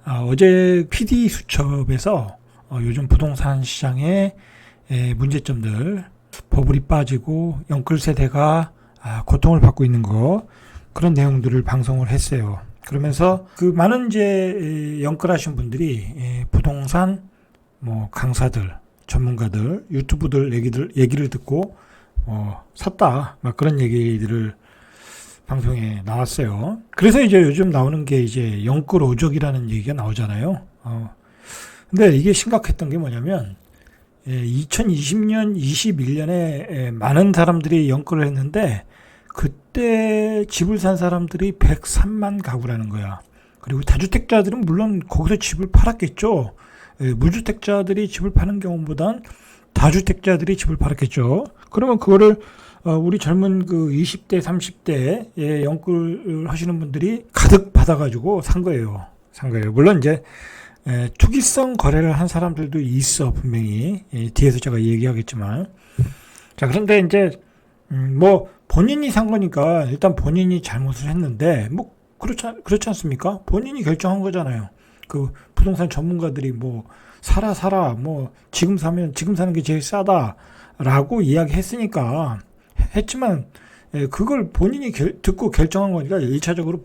어제 PD수첩에서 요즘 부동산 시장의 문제점들, 버블이 빠지고 영끌 세대가 고통을 받고 있는 거, 그런 내용들을 방송을 했어요. 그러면서 그 많은 이제 영끌하신 분들이 부동산 강사들, 전문가들, 유튜브들 얘기를 듣고 샀다, 막 그런 얘기들을 방송에 나왔어요. 그래서 이제 요즘 나오는 게 이제 영끌 오적이라는 얘기가 나오잖아요. 근데 이게 심각했던 게 뭐냐면 2020년, 21년에 많은 사람들이 영끌을 했는데 그때 집을 산 사람들이 103만 가구라는 거야. 그리고 다주택자들은 물론 거기서 집을 팔았겠죠. 무주택자들이 집을 파는 경우보단 다주택자들이 집을 팔았겠죠. 그러면 그거를 우리 젊은 그 20대, 30대에 영끌 하시는 분들이 가득 받아가지고 산 거예요. 물론 이제 투기성 거래를 한 사람들도 있어, 분명히. 뒤에서 제가 얘기하겠지만. 자, 그런데 이제 본인이 산 거니까 일단 본인이 잘못을 했는데 그렇지 않습니까? 본인이 결정한 거잖아요. 그 부동산 전문가들이 사라 지금 사는 게 제일 싸다라고 이야기했으니까 했지만 그걸 본인이 듣고 결정한 거니까 1차적으로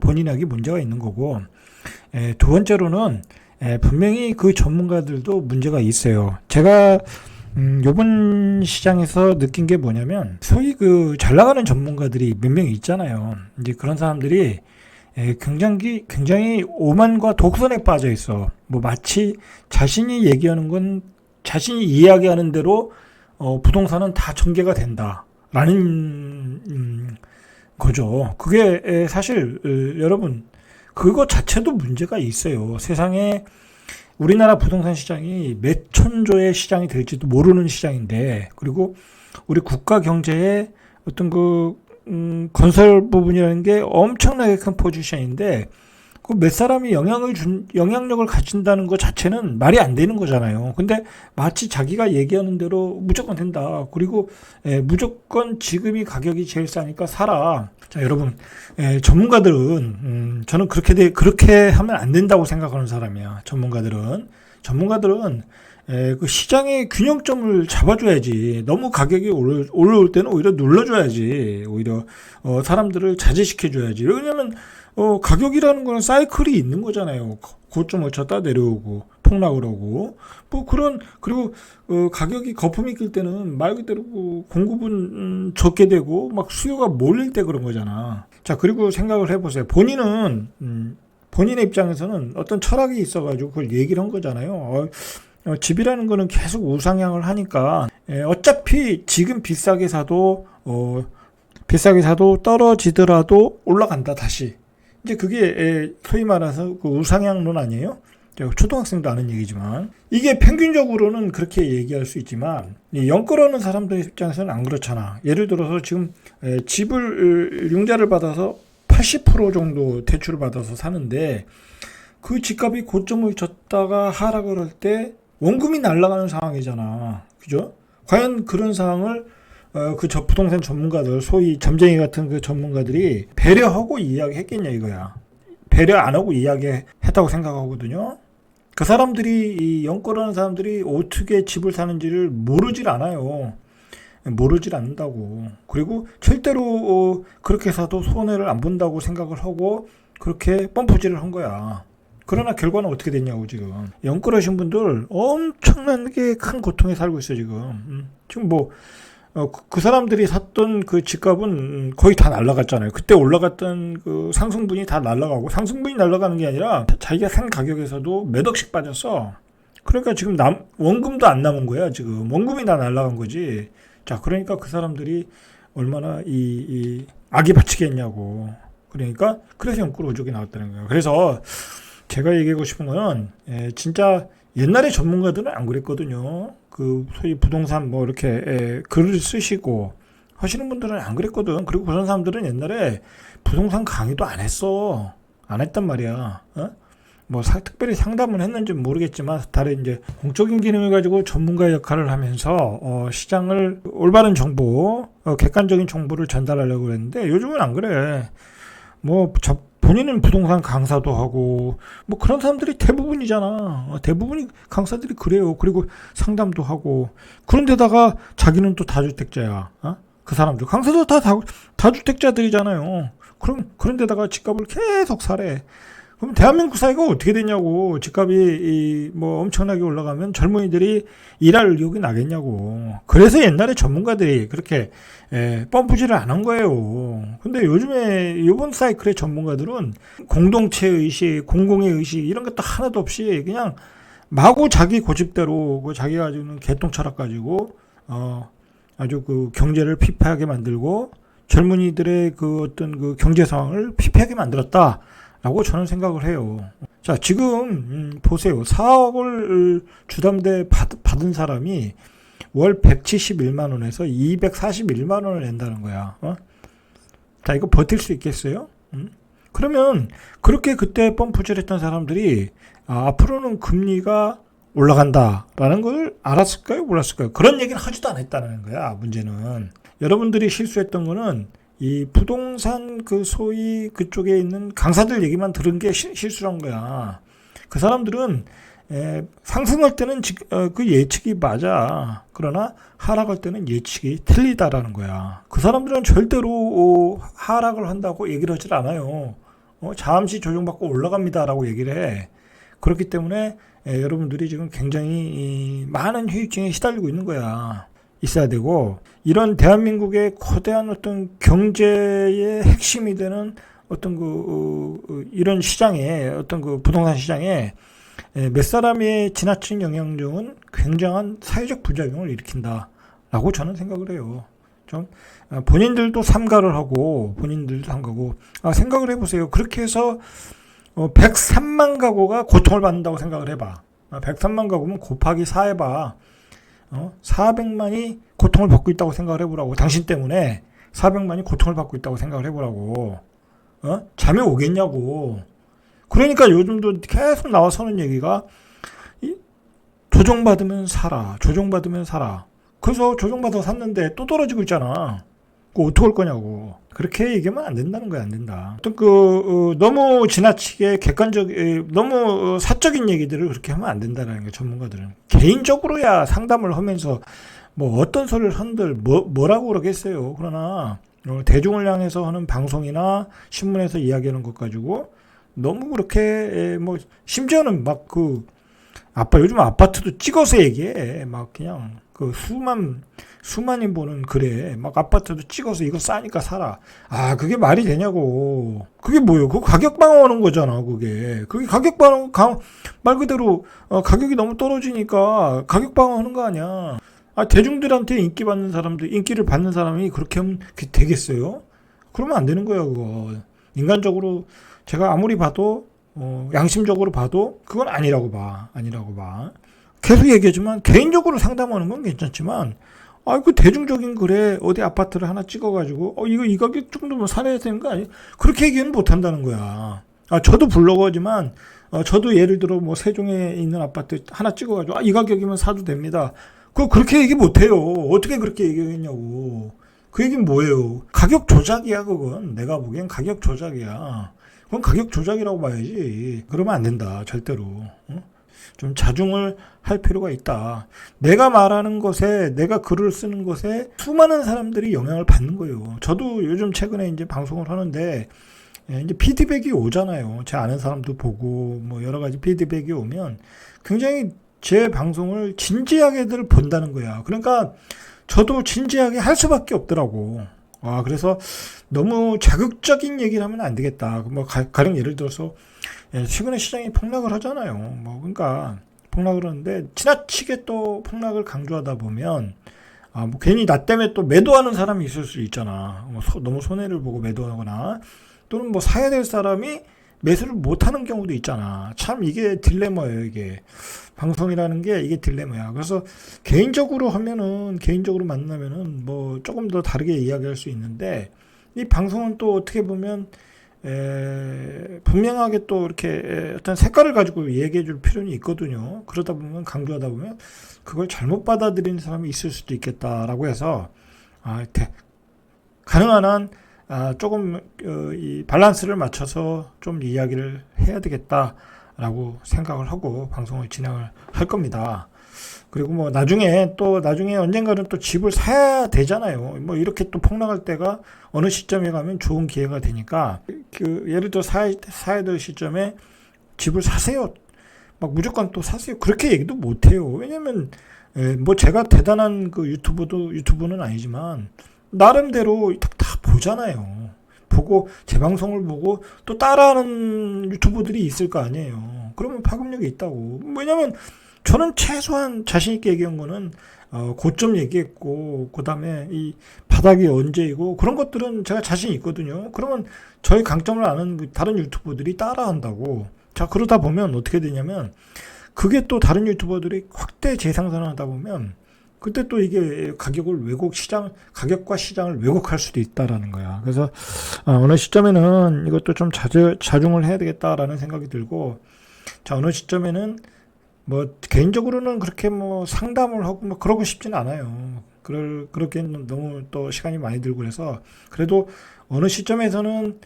본인에게 문제가 있는 거고, 두 번째로는 분명히 그 전문가들도 문제가 있어요. 제가 요번 시장에서 느낀 게 뭐냐면, 소위 그 잘 나가는 전문가들이 몇 명 있잖아요. 이제 그런 사람들이 굉장히 오만과 독선에 빠져 있어. 마치 자신이 얘기하는 건 자신이 이야기하는 대로 부동산은 다 전개가 된다라는 거죠. 그게 사실 여러분, 그거 자체도 문제가 있어요. 세상에 우리나라 부동산 시장이 몇 천조의 시장이 될지도 모르는 시장인데, 그리고 우리 국가 경제의 어떤 건설 부분이라는 게 엄청나게 큰 포지션인데, 그 몇 사람이 영향력을 가진다는 것 자체는 말이 안 되는 거잖아요. 근데 마치 자기가 얘기하는 대로 무조건 된다. 그리고 무조건 지금이 가격이 제일 싸니까 사라. 자, 여러분, 전문가들은 저는 그렇게 하면 안 된다고 생각하는 사람이야. 전문가들은 그 시장의 균형점을 잡아줘야지. 너무 가격이 올라올 때는 오히려 눌러줘야지. 오히려 사람들을 자제시켜줘야지. 왜냐면 가격이라는 거는 사이클이 있는 거잖아요. 고점 오쳤다 내려오고 폭락을 하고 그리고 가격이 거품이 낄 때는 말 그대로 공급은 적게 되고 막 수요가 몰릴 때 그런 거잖아. 자, 그리고 생각을 해보세요. 본인의 입장에서는 어떤 철학이 있어가지고 그걸 얘기를 한 거잖아요. 집이라는 거는 계속 우상향을 하니까 어차피 지금 비싸게 사도 떨어지더라도 올라간다 다시. 이제 그게 소위 말해서 그 우상향론 아니에요? 초등학생도 아는 얘기지만, 이게 평균적으로는 그렇게 얘기할 수 있지만 영끌어오는 사람들 입장에서는 안 그렇잖아. 예를 들어서 지금 집을 융자를 받아서 80% 정도 대출을 받아서 사는데, 그 집값이 고점을 쳤다가 하락을 할 때 원금이 날아가는 상황이잖아. 그죠? 과연 그런 상황을 그 부동산 전문가들, 소위 점쟁이 같은 그 전문가들이 배려하고 이야기했겠냐 이거야. 배려 안 하고 이야기했다고 생각하거든요. 그 사람들이, 이 영끌하는 사람들이 어떻게 집을 사는지를 모르질 않아요. 모르질 않는다고. 그리고 절대로 그렇게 사도 손해를 안 본다고 생각을 하고 그렇게 펌프질을 한 거야. 그러나 결과는 어떻게 됐냐고. 지금 영끌하신 분들 엄청나게 큰 고통에 살고 있어 지금. 지금 그 사람들이 샀던 그 집값은 거의 다 날라갔잖아요. 그때 올라갔던 그 상승분이 다 날라가고, 상승분이 날라가는 게 아니라 자기가 산 가격에서도 몇 억씩 빠졌어. 그러니까 지금 원금도 안 남은 거야. 지금 원금이 다 날라간 거지. 자, 그러니까 그 사람들이 얼마나 이 악이 바치겠냐고. 그래서 영끌 오적이 나왔다는 거예요. 그래서 제가 얘기하고 싶은 거는 진짜 옛날에 전문가들은 안 그랬거든요. 그 소위 부동산 이렇게 글을 쓰시고 하시는 분들은 안 그랬거든. 그리고 그런 사람들은 옛날에 부동산 강의도 안 했단 말이야. 특별히 상담을 했는지 모르겠지만 다른 이제 공적인 기능을 가지고 전문가 역할을 하면서 시장을 올바른 정보, 객관적인 정보를 전달하려고 했는데 요즘은 안 그래. 본인은 부동산 강사도 하고 뭐 그런 사람들이 대부분이잖아. 대부분이 강사들이 그래요. 그리고 상담도 하고 그런데다가 자기는 또 다주택자야. 그 사람들 강사도 다 다주택자들이잖아요. 그런데다가 집값을 계속 사래. 그럼 대한민국 사회가 어떻게 되냐고. 집값이 뭐 엄청나게 올라가면 젊은이들이 일할 의욕이 나겠냐고. 그래서 옛날에 전문가들이 그렇게 펌프질을 안 한 거예요. 근데 요즘에 이번 사이클의 전문가들은 공동체 의식, 공공의 의식 이런 것도 하나도 없이 그냥 마구 자기 고집대로 자기가 가지고 있는 개똥 철학 가지고 아주 그 경제를 피폐하게 만들고 젊은이들의 그 어떤 그 경제 상황을 피폐하게 만들었다. 라고 저는 생각을 해요. 자, 지금 보세요. 4억을 주담대 받은 사람이 월 171만 원에서 241만 원을 낸다는 거야. 자, 이거 버틸 수 있겠어요? 그러면 그렇게 그때 펌프질 했던 사람들이 앞으로는 금리가 올라간다라는 걸 알았을까요? 몰랐을까요? 그런 얘기는 하지도 않았다는 거야. 문제는. 여러분들이 실수했던 거는 이 부동산 그 소위 그쪽에 있는 강사들 얘기만 들은 게 실수란 거야. 그 사람들은 상승할 때는 그 예측이 맞아. 그러나 하락할 때는 예측이 틀리다라는 거야. 그 사람들은 절대로 하락을 한다고 얘기를 하질 않아요. 잠시 조정받고 올라갑니다라고 얘기를 해. 그렇기 때문에 여러분들이 지금 굉장히 많은 휴익증에 시달리고 있는 거야. 있어야 되고, 이런 대한민국의 거대한 어떤 경제의 핵심이 되는 어떤 이런 시장에, 어떤 그 부동산 시장에 몇 사람의 지나친 영향력은 굉장한 사회적 부작용을 일으킨다라고 저는 생각을 해요. 좀 본인들도 삼가를 하고, 생각을 해보세요. 그렇게 해서 103만 가구가 고통을 받는다고 생각을 해봐. 103만 가구면 곱하기 4 해봐. 400만이 고통을 받고 있다고 생각을 해보라고. 당신 때문에 400만이 고통을 받고 있다고 생각을 해보라고. 잠이 오겠냐고. 그러니까 요즘도 계속 나와서는 얘기가 조정받으면 사라. 그래서 조정받아서 샀는데 또 떨어지고 있잖아. 그거 어떡할 거냐고. 그렇게 얘기하면 안 된다는 거야, 안 된다. 어떤 너무 지나치게 너무 사적인 얘기들을 그렇게 하면 안 된다는 거야, 전문가들은. 개인적으로야 상담을 하면서 뭐 어떤 소리를 한들 뭐라고 그러겠어요. 그러나 대중을 향해서 하는 방송이나 신문에서 이야기하는 것 가지고 너무 그렇게 뭐 심지어는 막 요즘 아파트도 찍어서 얘기해. 막 그냥 수만이 보는 글에 막 아파트도 찍어서 이거 싸니까 사라. 그게 말이 되냐고. 그게 뭐예요? 그거 가격 방어하는 거잖아, 그게. 그게 가격 방어, 말 그대로, 가격이 너무 떨어지니까 가격 방어하는 거 아니야. 대중들한테 인기를 받는 사람이 그렇게 하면 되겠어요? 그러면 안 되는 거야, 그거. 인간적으로, 제가 아무리 봐도, 양심적으로 봐도, 그건 아니라고 봐. 계속 얘기하지만, 개인적으로 상담하는 건 괜찮지만, 그 대중적인 글에 어디 아파트를 하나 찍어가지고, 이거 이 가격 정도면 사야 되는 거 아니야? 그렇게 얘기는 못 한다는 거야. 저도 블로거지만, 저도 예를 들어 뭐 세종에 있는 아파트 하나 찍어가지고, 이 가격이면 사도 됩니다. 그렇게 얘기 못 해요. 어떻게 그렇게 얘기했냐고. 그 얘기는 뭐예요? 가격 조작이야, 그건. 내가 보기엔 가격 조작이야. 그건 가격 조작이라고 봐야지. 그러면 안 된다, 절대로. 좀 자중을 할 필요가 있다. 내가 말하는 것에, 내가 글을 쓰는 것에 수많은 사람들이 영향을 받는 거예요. 저도 요즘 최근에 이제 방송을 하는데, 이제 피드백이 오잖아요. 제 아는 사람도 보고, 뭐 여러 가지 피드백이 오면 굉장히 제 방송을 진지하게들 본다는 거야. 그러니까 저도 진지하게 할 수밖에 없더라고. 그래서 너무 자극적인 얘기를 하면 안 되겠다. 뭐 가령 예를 들어서 최근에 시장이 폭락을 하잖아요. 뭐 그러니까 폭락을 하는데 지나치게 또 폭락을 강조하다 보면 뭐 괜히 나 때문에 또 매도하는 사람이 있을 수 있잖아. 너무 손해를 보고 매도하거나 또는 뭐 사야 될 사람이 매수를 못하는 경우도 있잖아. 참 이게 딜레마예요. 이게 방송이라는 게 이게 딜레마야. 그래서 개인적으로 만나면은 뭐 조금 더 다르게 이야기할 수 있는데 이 방송은 또 어떻게 보면 분명하게 또 이렇게 어떤 색깔을 가지고 얘기해 줄 필요는 있거든요. 그러다 보면 강조하다 보면 그걸 잘못 받아들이는 사람이 있을 수도 있겠다라고 해서 가능한 한 조금 이 밸런스를 맞춰서 좀 이야기를 해야 되겠다라고 생각을 하고 방송을 진행을 할 겁니다. 그리고 뭐 나중에 언젠가는 또 집을 사야 되잖아요. 뭐 이렇게 또 폭락할 때가 어느 시점에 가면 좋은 기회가 되니까 예를 들어 사야 될 시점에 집을 사세요. 막 무조건 또 사세요. 그렇게 얘기도 못 해요. 왜냐면 뭐 제가 대단한 그 유튜브는 아니지만 나름대로 다 보잖아요. 보고 제 방송을 보고 또 따라하는 유튜버들이 있을 거 아니에요. 그러면 파급력이 있다고. 왜냐면 저는 최소한 자신 있게 얘기한 거는 고점 얘기했고 그다음에 이 바닥이 언제이고 그런 것들은 제가 자신 있거든요. 그러면 저희 강점을 아는 다른 유튜버들이 따라한다고. 자, 그러다 보면 어떻게 되냐면 그게 또 다른 유튜버들이 확대 재생산을 하다 보면 그때 또 이게 가격과 시장을 왜곡할 수도 있다라는 거야. 그래서 어느 시점에는 이것도 좀 자중을 해야 되겠다라는 생각이 들고, 자, 어느 시점에는 뭐 개인적으로는 그렇게 뭐 상담을 하고 뭐 그러고 싶지는 않아요. 그렇게는 너무 또 시간이 많이 들고 그래서 그래도 어느 시점에서는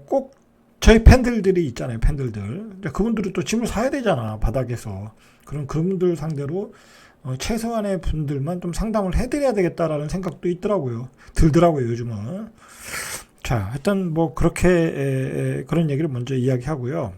꼭 저희 팬들이 있잖아요. 팬들들. 그분들은 또 짐을 사야 되잖아. 바닥에서. 그런 그분들 상대로 최소한의 분들만 좀 상담을 해드려야 되겠다라는 생각도 들더라고요, 요즘은. 자, 하여튼 뭐 그렇게 그런 얘기를 먼저 이야기하고요.